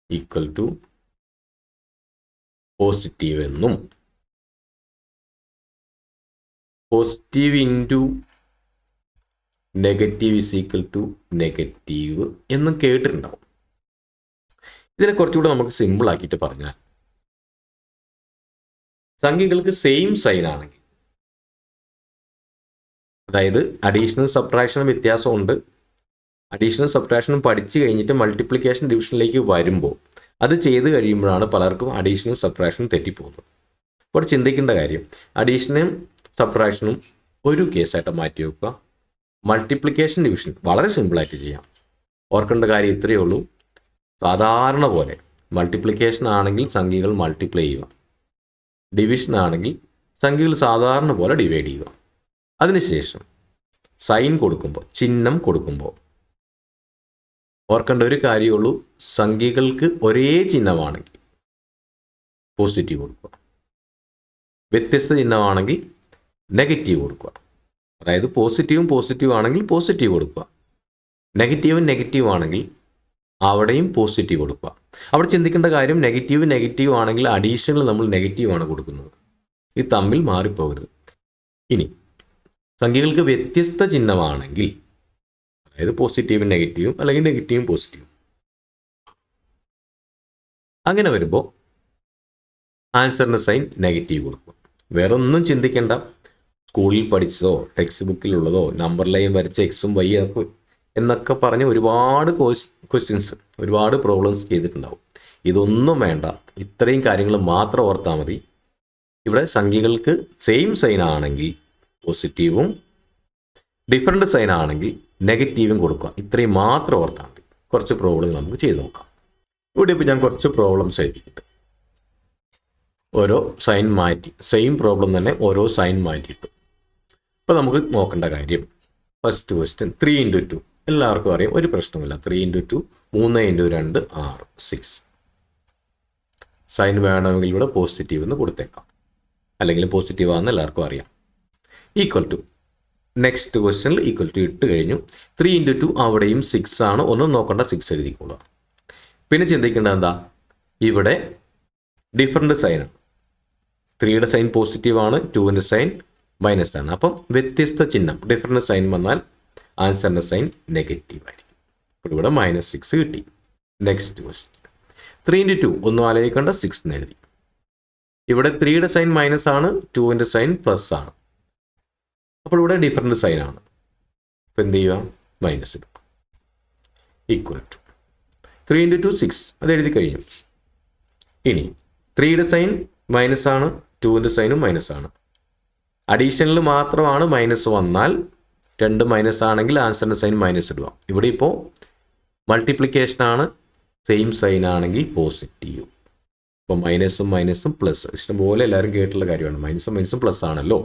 = പോസിറ്റീവ് എന്നും, പോസിറ്റീവ് ഇൻറ്റു നെഗറ്റീവ് = നെഗറ്റീവ് എന്നും കേട്ടിട്ടുണ്ടാവും. ഇതിനെ കുറച്ചുകൂടെ നമുക്ക് സിമ്പിൾ ആക്കിയിട്ട് പറഞ്ഞാൽ, സംഖ്യകൾക്ക് സെയിം സൈൻ ആണെങ്കിൽ, അതായത് അഡീഷണൽ സബ്ട്രാക്ഷനും വ്യത്യാസമുണ്ട്. അഡീഷണൽ സബ്ട്രാക്ഷനും പഠിച്ചു കഴിഞ്ഞിട്ട് മൾട്ടിപ്ലിക്കേഷൻ ഡിവിഷനിലേക്ക് വരുമ്പോൾ അത് ചെയ്ത് കഴിയുമ്പോഴാണ് പലർക്കും അഡീഷണൽ സബ്ട്രാക്ഷനും തെറ്റിപ്പോകുന്നത്. അപ്പോൾ ചിന്തിക്കേണ്ട കാര്യം, അഡീഷനും സബ്ട്രാക്ഷനും ഒരു കേസായിട്ട് മാറ്റി വെക്കുക. മൾട്ടിപ്ലിക്കേഷൻ ഡിവിഷൻ വളരെ സിമ്പിളായിട്ട് ചെയ്യാം. ഓർക്കേണ്ട കാര്യം ഇത്രയേ ഉള്ളൂ. സാധാരണ പോലെ മൾട്ടിപ്ലിക്കേഷൻ ആണെങ്കിൽ സംഖ്യകൾ മൾട്ടിപ്ലൈ ചെയ്യുക, ഡിവിഷൻ ആണെങ്കിൽ സംഖ്യകൾ സാധാരണ പോലെ ഡിവൈഡ് ചെയ്യുക. അതിനുശേഷം സൈൻ കൊടുക്കുമ്പോൾ, ചിഹ്നം കൊടുക്കുമ്പോൾ ഓർക്കേണ്ട ഒരു കാര്യമുള്ളൂ, സംഖ്യകൾക്ക് ഒരേ ചിഹ്നമാണെങ്കിൽ പോസിറ്റീവ് കൊടുക്കുക. വ്യത്യസ്ത ചിഹ്നമാണെങ്കിൽ നെഗറ്റീവ് കൊടുക്കുക. അതായത് പോസിറ്റീവ് ആണെങ്കിൽ പോസിറ്റീവ് കൊടുക്കുക. നെഗറ്റീവ് ആണെങ്കിൽ അവിടെയും പോസിറ്റീവ് കൊടുക്കുക. അവിടെ ചിന്തിക്കേണ്ട കാര്യം നെഗറ്റീവ് ആണെങ്കിൽ അഡീഷണൽ നമ്മൾ നെഗറ്റീവാണ് കൊടുക്കുന്നത്. ഇത് തമ്മിൽ മാറിപ്പോകരുത്. ഇനി സംഖ്യകൾക്ക് വ്യത്യസ്ത ചിഹ്നമാണെങ്കിൽ, അതായത് പോസിറ്റീവും നെഗറ്റീവും അല്ലെങ്കിൽ നെഗറ്റീവും പോസിറ്റീവും, അങ്ങനെ വരുമ്പോൾ ആൻസറിൻ്റെ സൈൻ നെഗറ്റീവ് കൊടുക്കുക. വേറെ ഒന്നും ചിന്തിക്കേണ്ട. സ്കൂളിൽ പഠിച്ചതോ ടെക്സ്റ്റ് ബുക്കിലുള്ളതോ നമ്പർ ലൈൻ വരച്ച എക്സും വൈ എന്നൊക്കെ പറഞ്ഞ് ഒരുപാട് ക്വസ്റ്റ്യൻസ്, ഒരുപാട് പ്രോബ്ലംസ് ചെയ്തിട്ടുണ്ടാവും. ഇതൊന്നും വേണ്ട. ഇത്രയും കാര്യങ്ങൾ മാത്രം ഓർത്താൽ മതി. ഇവിടെ സംഖ്യകൾക്ക് സെയിം സൈൻ ആണെങ്കിൽ പോസിറ്റീവും, ഡിഫറെൻറ്റ് സൈൻ ആണെങ്കിൽ നെഗറ്റീവും കൊടുക്കുക. ഇത്രയും മാത്രം ഓർത്താൽ മതി. കുറച്ച് പ്രോബ്ലം നമുക്ക് ചെയ്ത് നോക്കാം. ഇവിടെ ഇപ്പോൾ ഞാൻ കുറച്ച് പ്രോബ്ലംസ് എഴുതിയിട്ടുണ്ട്. ഓരോ സൈൻ മാറ്റി, സെയിം പ്രോബ്ലം തന്നെ ഓരോ സൈൻ മാറ്റിയിട്ടു. അപ്പോൾ നമുക്ക് നോക്കേണ്ട കാര്യം, ഫസ്റ്റ് ക്വസ്റ്റ്യൻ 3 × 2. എല്ലാവർക്കും അറിയാം, ഒരു പ്രശ്നമില്ല. 3 × 2 3 × 2 6 6. സൈൻ വേണമെങ്കിൽ ഇവിടെ പോസിറ്റീവ് എന്ന് കൊടുത്തേക്കാം, അല്ലെങ്കിൽ പോസിറ്റീവ് ആണെന്ന് എല്ലാവർക്കും അറിയാം. ഈക്വൽ ടു, നെക്സ്റ്റ് ക്വസ്റ്റ്യനിൽ ഈക്വൽ ടു ഇട്ട് കഴിഞ്ഞു. 3 × 2 അവിടെയും 6 ആണ്. ഒന്നും നോക്കണ്ട, 6 എഴുതിക്കൊള്ളുക. പിന്നെ ചിന്തിക്കേണ്ടത് എന്താ, ഇവിടെ ഡിഫറെൻറ്റ് സൈനാണ്. 3യുടെ സൈൻ പോസിറ്റീവ് ആണ്, 2ൻ്റെ സൈൻ മൈനസ് ആണ്. അപ്പം വ്യത്യസ്ത ചിഹ്നം, ഡിഫറെൻറ്റ് സൈൻ വന്നാൽ ആൻസറിൻ്റെ സൈൻ നെഗറ്റീവ് ആയിരിക്കും. അപ്പോൾ ഇവിടെ -6 കിട്ടി. നെക്സ്റ്റ് ക്വസ്റ്റ്യൻ 3 × 2 ഒന്നും ആലോചിക്കേണ്ട, 6 എന്ന് എഴുതി. ഇവിടെ 3യുടെ സൈൻ മൈനസ് ആണ്, 2ൻ്റെ സൈൻ പ്ലസ് ആണ്. അപ്പോൾ ഇവിടെ ഡിഫറെൻറ്റ് സൈൻ ആണ്. അപ്പോൾ എന്ത് ചെയ്യുക, മൈനസ് ഇടുക. ഈക്വൽ ടു 3 × 2 6, അത് എഴുതി കഴിഞ്ഞു. ഇനി 3യുടെ സൈൻ മൈനസ് ആണ്, 2ൻ്റെ സൈനും മൈനസ് ആണ്. അഡീഷണൽ മാത്രമാണ് മൈനസ് വന്നാൽ, 2 മൈനസ് ആണെങ്കിൽ ആൻസറിൻ്റെ സൈൻ മൈനസ് ഇടുക. ഇവിടെ ഇപ്പോൾ മൾട്ടിപ്ലിക്കേഷനാണ്, സെയിം സൈൻ ആണെങ്കിൽ പോസിറ്റീവ്. ഇപ്പോൾ മൈനസും പ്ലസ് ഇഷ്ടംപോലെ എല്ലാവരും കേട്ടിട്ടുള്ള കാര്യമാണ്. മൈനസും പ്ലസ് ആണല്ലോ.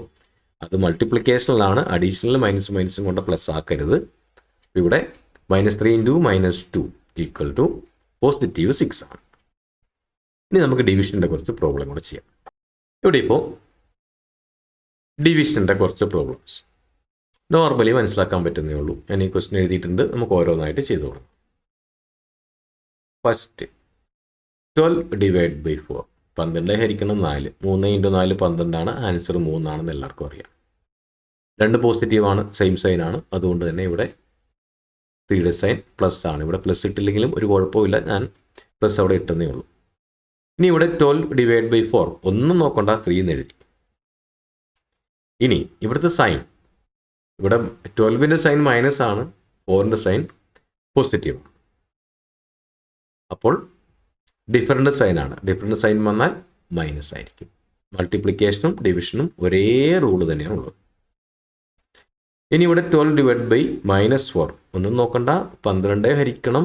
അത് മൾട്ടിപ്ലിക്കേഷനിലാണ്. അഡീഷണൽ മൈനസും കൊണ്ട് പ്ലസ് ആക്കരുത്. ഇവിടെ -3 × -2 = പോസിറ്റീവ് 6 ആണ്. ഇനി നമുക്ക് ഡിവിഷൻ്റെ കുറച്ച് പ്രോബ്ലം കൂടെ ചെയ്യാം. ഇവിടെ ഇപ്പോൾ ഡിവിഷൻ്റെ കുറച്ച് പ്രോബ്ലംസ് നോർമലി മനസ്സിലാക്കാൻ പറ്റുന്നേ ഉള്ളൂ. ഞാൻ ഈ ക്വസ്റ്റ്യൻ എഴുതിയിട്ടുണ്ട്. നമുക്ക് ഓരോന്നായിട്ട് ചെയ്തു തുടങ്ങാം. ഫസ്റ്റ് 12 / 4. 12 ഹരിക്കണം 4. 3 × 4 12 ആണ്. ആൻസർ 3 ആണെന്ന് എല്ലാവർക്കും അറിയാം. 2 പോസിറ്റീവാണ്, സെയിം സൈൻ ആണ്. അതുകൊണ്ട് തന്നെ ഇവിടെ 3യുടെ സൈൻ പ്ലസ് ആണ്. ഇവിടെ പ്ലസ് ഇട്ടില്ലെങ്കിലും ഒരു കുഴപ്പമില്ല, ഞാൻ പ്ലസ് അവിടെ ഇട്ടെന്നേ ഉള്ളൂ. ഇനി ഇവിടെ 12 / 4 ഒന്നും നോക്കണ്ട, 3 എന്ന് എഴുതി. ഇനി ഇവിടുത്തെ സൈൻ, ഇവിടെ 12ൻ്റെ സൈൻ മൈനസ് ആണ്, 4ൻ്റെ സൈൻ പോസിറ്റീവ് ആണ്. അപ്പോൾ ഡിഫറെൻറ്റ് സൈൻ ആണ്. ഡിഫറെൻറ്റ് സൈൻ വന്നാൽ മൈനസ് ആയിരിക്കും. മൾട്ടിപ്ലിക്കേഷനും ഡിവിഷനും ഒരേ റൂള് തന്നെയാണ് ഉള്ളത്. ഇനി ഇവിടെ 12 / -4 ഒന്നും നോക്കണ്ട, 12 ഹരിക്കണം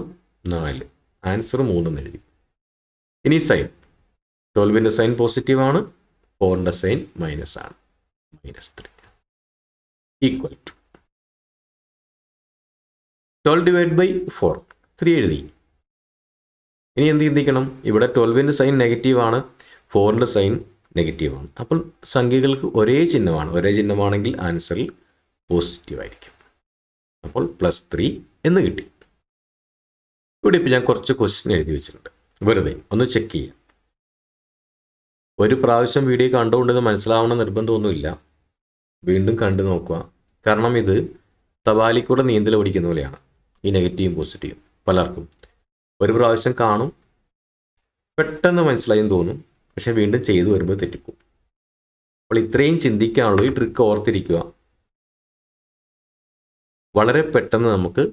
4. ആൻസർ 3 എന്ന് എഴുതി. ഇനി സൈൻ, 12ൻ്റെ സൈൻ പോസിറ്റീവ് ആണ്, 4ൻ്റെ സൈൻ മൈനസ് ആണ്, -3 ഈക്വൽ ടു 12 / 4 3 എഴുതി. ഇനി എന്ത് ചിന്തിക്കണം, ഇവിടെ 12ൻ്റെ സൈൻ നെഗറ്റീവ് ആണ്, 4ൻ്റെ സൈൻ നെഗറ്റീവ് ആണ്. അപ്പോൾ സംഖ്യകൾക്ക് ഒരേ ചിഹ്നമാണ്. ഒരേ ചിഹ്നമാണെങ്കിൽ ആൻസറിൽ പോസിറ്റീവ് ആയിരിക്കും. അപ്പോൾ +3 എന്ന് കിട്ടി. ഇവിടെ ഇപ്പോൾ ഞാൻ കുറച്ച് ക്വസ്റ്റ്യൻ എഴുതി വെച്ചിട്ടുണ്ട്. വെറുതെ ഒന്ന് ചെക്ക് ചെയ്യാം. ഒരു പ്രാവശ്യം വീഡിയോ കണ്ടുകൊണ്ടെന്ന് മനസ്സിലാവണമെന്ന് നിർബന്ധമൊന്നുമില്ല. വീണ്ടും കണ്ടു നോക്കുക. കാരണം ഇത് തപാലിക്കൂടെ നീന്തൽ പഠിക്കുന്ന പോലെയാണ്. ഈ നെഗറ്റീവും പോസിറ്റീവും പലർക്കും ഒരു പ്രാവശ്യം കാണും, പെട്ടെന്ന് മനസ്സിലായെന്ന് തോന്നും, പക്ഷെ വീണ്ടും ചെയ്തു വരുമ്പോൾ തെറ്റിപ്പോകും. അപ്പോൾ ഇത്രയും ചിന്തിക്കാനുള്ളൂ. ഈ ട്രിക്ക് ഓർത്തിരിക്കുക. വളരെ പെട്ടെന്ന് നമുക്ക്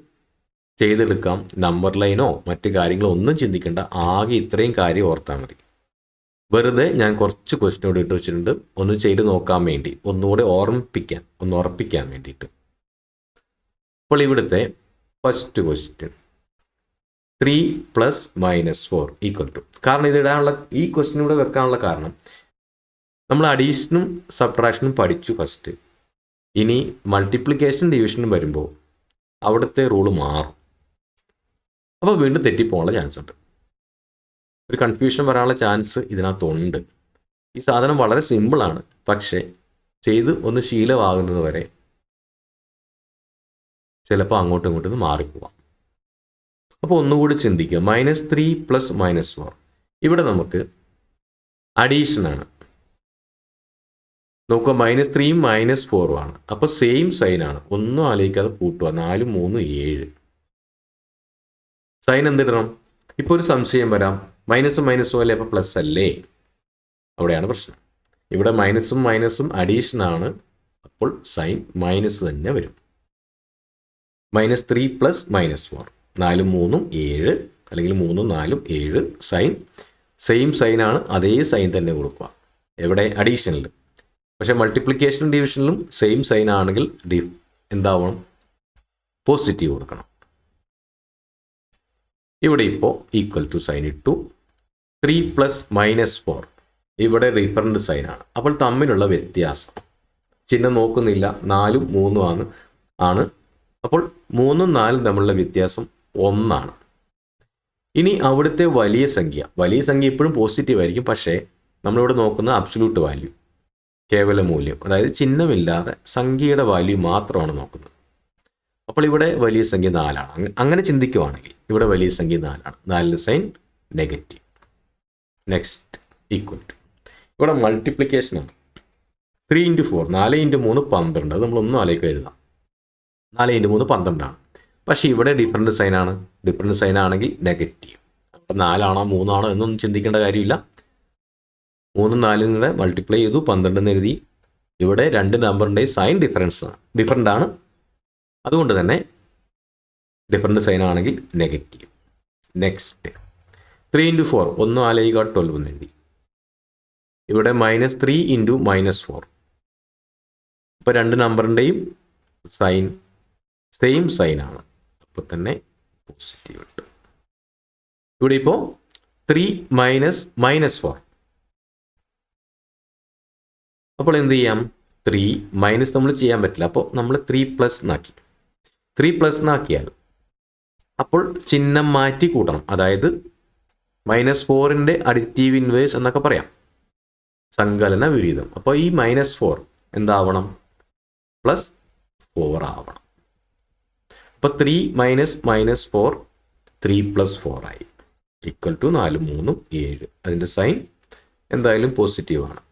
ചെയ്തെടുക്കാം. നമ്പർ ലൈനോ മറ്റു കാര്യങ്ങളോ ഒന്നും ചിന്തിക്കേണ്ട. ആകെ ഇത്രയും കാര്യം ഓർത്താൽ മതി. വെറുതെ ഞാൻ കുറച്ച് ക്വസ്റ്റ്യൻ കൂടി ഇട്ട് വെച്ചിട്ടുണ്ട്, ഒന്ന് ചെയ്ത് നോക്കാൻ വേണ്ടി, ഒന്നുകൂടെ ഒന്ന് ഉറപ്പിക്കാൻ വേണ്ടിയിട്ട്. അപ്പോൾ ഇവിടുത്തെ ഫസ്റ്റ് ക്വസ്റ്റ്യൻ 3 + -4 = കാരണം ഇതിടാനുള്ള ഈ ക്വസ്റ്റ്യൻ ഇവിടെ വെക്കാനുള്ള കാരണം, നമ്മൾ അഡീഷനും സബ്ട്രാക്ഷനും പഠിച്ചു ഫസ്റ്റ്. ഇനി മൾട്ടിപ്ലിക്കേഷൻ ഡിവിഷനും വരുമ്പോൾ അവിടുത്തെ റൂള് മാറും. അപ്പോൾ വീണ്ടും തെറ്റിപ്പോകാനുള്ള ചാൻസ് ഉണ്ട്. ഒരു കൺഫ്യൂഷൻ വരാനുള്ള ചാൻസ് ഇതിനകത്തുണ്ട്. ഈ സാധനം വളരെ സിമ്പിളാണ്, പക്ഷേ ചെയ്ത് ഒന്ന് ശീലമാകുന്നത് വരെ ചിലപ്പോൾ അങ്ങോട്ടും ഇങ്ങോട്ടും മാറിപ്പോവാം. അപ്പോൾ ഒന്നുകൂടി ചിന്തിക്കുക. -3 + -4 ഇവിടെ നമുക്ക് അഡീഷനാണ്. നോക്കുക, -3ഉം -4ഉം ആണ്. അപ്പോൾ സെയിം സൈനാണ്. ഒന്നും ആലോചിക്കാതെ കൂട്ടുക. 4 3 7. സൈൻ എന്തിടണം? ഇപ്പോൾ ഒരു സംശയം വരാം, മൈനസും മൈനസും അല്ലേ, അപ്പോൾ പ്ലസ് അല്ലേ? അവിടെയാണ് പ്രശ്നം. ഇവിടെ മൈനസും മൈനസും അഡീഷനാണ്, അപ്പോൾ സൈൻ മൈനസ് തന്നെ വരും. -3 + -4 4 3 7, അല്ലെങ്കിൽ 3 4 7. സൈൻ സെയിം സൈനാണ്, അതേ സൈൻ തന്നെ കൊടുക്കുക. എവിടെ? അഡീഷനിൽ. പക്ഷേ മൾട്ടിപ്ലിക്കേഷനും ഡിവിഷനിലും സെയിം സൈൻ ആണെങ്കിൽ എന്താവണം? പോസിറ്റീവ് കൊടുക്കണം. ഇവിടെ ഇപ്പോൾ ഈക്വൽ ടു സൈൻ ഇട്ടു. 3 + -4 ഇവിടെ ഡിഫറൻറ്റ് സൈനാണ്. അപ്പോൾ തമ്മിലുള്ള വ്യത്യാസം ചിഹ്നം നോക്കുന്നില്ല, 4ഉം 3ഉം ആണ്. അപ്പോൾ 3ഉം 4ഉം തമ്മിലുള്ള വ്യത്യാസം 1 ആണ്. ഇനി അവിടുത്തെ വലിയ സംഖ്യ ഇപ്പോഴും പോസിറ്റീവ് ആയിരിക്കും, പക്ഷേ നമ്മളിവിടെ നോക്കുന്ന അബ്സല്യൂട്ട് വാല്യൂ, കേവല മൂല്യം, അതായത് ചിഹ്നമില്ലാതെ സംഖ്യയുടെ വാല്യൂ മാത്രമാണ് നോക്കുന്നത്. അപ്പോൾ ഇവിടെ വലിയ സംഖ്യ 4ആണ്. അങ്ങനെ ചിന്തിക്കുവാണെങ്കിൽ ഇവിടെ വലിയ സംഖ്യ 4ആണ്. 4 sign negative. Next equal to, ഇവിടെ മൾട്ടിപ്ലിക്കേഷനാണ്. 3 × 4 4 × 3 12. അത് നമ്മളൊന്നും ആലോചിക്കുക എഴുതാം. 4 × 3 12 ആണ്. പക്ഷേ ഇവിടെ ഡിഫറൻറ്റ് സൈനാണ്. ഡിഫറൻറ്റ് സൈൻ ആണെങ്കിൽ നെഗറ്റീവ്. അപ്പോൾ 4 ആണോ 3 ആണോ എന്നൊന്നും ചിന്തിക്കേണ്ട കാര്യമില്ല. 3 4 കൂടെ മൾട്ടിപ്ലൈ ചെയ്തു, 12 എന്ന് എഴുതി. ഇവിടെ രണ്ട് നമ്പറിൻ്റെ സൈൻ ഡിഫറൻ്റ് ആണ്. അതുകൊണ്ട് തന്നെ ഡിഫറൻറ്റ് സൈൻ ആണെങ്കിൽ നെഗറ്റീവ്. നെക്സ്റ്റ് 3 × 4 ഒന്നും ആലോചിക്കുക 12 എന്ന് എഴുതി. ഇവിടെ -3 × -4. ഇപ്പോൾ രണ്ട് നമ്പറിൻ്റെയും സൈൻ സെയിം സൈനാണ്, അപ്പോൾ തന്നെ പോസിറ്റീവ് ഇട്ടു. ഇവിടെ ഇപ്പോൾ 3 - -4. അപ്പോൾ എന്ത് ചെയ്യാം? 3 മൈനസ് നമ്മൾ ചെയ്യാൻ പറ്റില്ല, അപ്പോൾ നമ്മൾ 3+ എന്നാക്കി. 3+ എന്നാക്കിയാൽ അപ്പോൾ ചിഹ്നം മാറ്റി കൂട്ടണം. അതായത് -4ൻ്റെ അഡിറ്റീവ് ഇൻവേഴ്സ് എന്നൊക്കെ പറയാം, സങ്കലന വിപരീതം. അപ്പോൾ ഈ -4 എന്താവണം? +4 ആവണം. അപ്പോൾ 3 - -4 3 + 4 ആയി, ഈക്വൽ ടു 4 3 7. അതിൻ്റെ സൈൻ എന്തായാലും പോസിറ്റീവാണ്.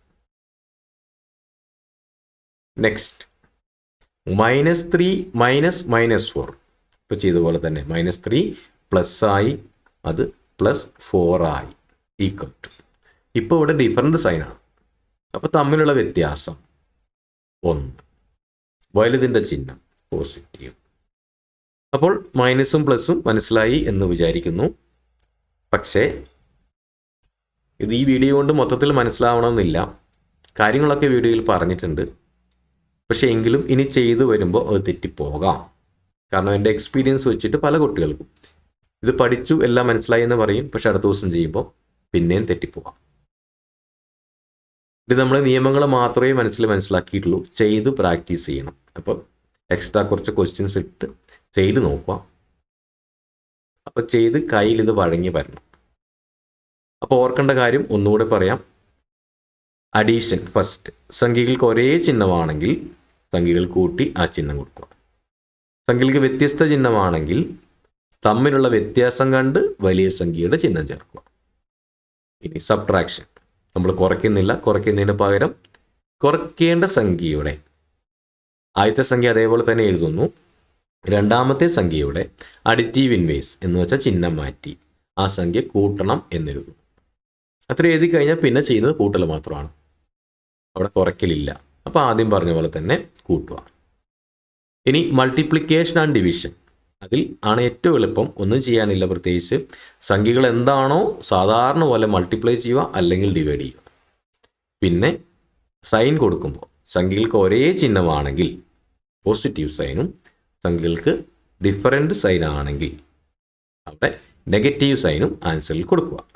നെക്സ്റ്റ് -3 - -4. ഇപ്പോൾ ചെയ്ത പോലെ തന്നെ -3 പ്ലസ് ആയി, അത് +4 ആയി, ഈക്വൽ ടു. ഇപ്പോൾ ഇവിടെ ഡിഫറൻറ്റ് സൈനാണ്, അപ്പോൾ തമ്മിലുള്ള വ്യത്യാസം 1. വലുതിൻ്റെ ചിഹ്നം പോസിറ്റീവ്. അപ്പോൾ മൈനസും പ്ലസും മനസ്സിലായി എന്ന് വിചാരിക്കുന്നു. പക്ഷേ ഇത് ഈ വീഡിയോ കൊണ്ട് മൊത്തത്തിൽ മനസ്സിലാവണമെന്നില്ല. കാര്യങ്ങളൊക്കെ വീഡിയോയിൽ പറഞ്ഞിട്ടുണ്ട്. പക്ഷേ എങ്കിലും ഇനി ചെയ്തു വരുമ്പോൾ അത് തെറ്റിപ്പോകാം. കാരണം എൻ്റെ എക്സ്പീരിയൻസ് വെച്ചിട്ട് പല കുട്ടികൾക്കും ഇത് പഠിച്ചു എല്ലാം മനസ്സിലായി എന്ന് പറയും, പക്ഷെ അടുത്ത ദിവസം ചെയ്യുമ്പോൾ പിന്നെയും തെറ്റിപ്പോകാം. ഇത് നമ്മൾ നിയമങ്ങൾ മാത്രമേ മനസ്സിലാക്കിയിട്ടുള്ളൂ. ചെയ്ത് പ്രാക്ടീസ് ചെയ്യണം. അപ്പോൾ എക്സ്ട്രാ കുറച്ച് ക്വസ്റ്റ്യൻസ് ഇട്ട് ചെയ്ത് നോക്കുക. അപ്പോൾ ചെയ്ത് കയ്യിൽ ഇത് വഴങ്ങി വരണം. അപ്പോൾ ഓർക്കേണ്ട കാര്യം ഒന്നുകൂടെ പറയാം. Addition first. സംഖ്യകൾക്ക് ഒരേ ചിഹ്നമാണെങ്കിൽ സംഖ്യകൾ കൂട്ടി ആ ചിഹ്നം കൊടുക്കുക. സംഖ്യകൾക്ക് വ്യത്യസ്ത ചിഹ്നമാണെങ്കിൽ തമ്മിലുള്ള വ്യത്യാസം കണ്ട് വലിയ സംഖ്യയുടെ ചിഹ്നം ചേർക്കുക. ഇനി സബ്ട്രാക്ഷൻ. നമ്മൾ കുറയ്ക്കുന്നില്ല, കുറയ്ക്കുന്നതിന് പകരം കുറയ്ക്കേണ്ട സംഖ്യയുടെ ആദ്യത്തെ സംഖ്യ അതേപോലെ തന്നെ എഴുതുന്നു. രണ്ടാമത്തെ സംഖ്യയുടെ അഡിറ്റീവ് ഇൻവേഴ്സ് എന്ന് വെച്ചാൽ ചിഹ്നം മാറ്റി ആ സംഖ്യ കൂട്ടണം എന്നെഴുതുന്നു. അത്ര എഴുതി കഴിഞ്ഞാൽ പിന്നെ ചെയ്യുന്നത് കൂട്ടൽ മാത്രമാണ്, അവിടെ കുറയ്ക്കലില്ല. അപ്പോൾ ആദ്യം പറഞ്ഞ പോലെ തന്നെ കൂട്ടുക. ഇനി മൾട്ടിപ്ലിക്കേഷൻ ആൻഡ് ഡിവിഷൻ, അതിൽ ആണ് ഏറ്റവും എളുപ്പം. ഒന്നും ചെയ്യാനില്ല പ്രത്യേകിച്ച്. സംഖ്യകൾ എന്താണോ സാധാരണ പോലെ മൾട്ടിപ്ലൈ ചെയ്യുക അല്ലെങ്കിൽ ഡിവൈഡ് ചെയ്യുക. പിന്നെ സൈൻ കൊടുക്കുമ്പോൾ സംഖ്യകൾക്ക് ഒരേ ചിഹ്നമാണെങ്കിൽ പോസിറ്റീവ് സൈനും, സംഖ്യകൾക്ക് ഡിഫറൻറ്റ് സൈൻ ആണെങ്കിൽ അവിടെ നെഗറ്റീവ് സൈനും ആൻസറിൽ കൊടുക്കുക.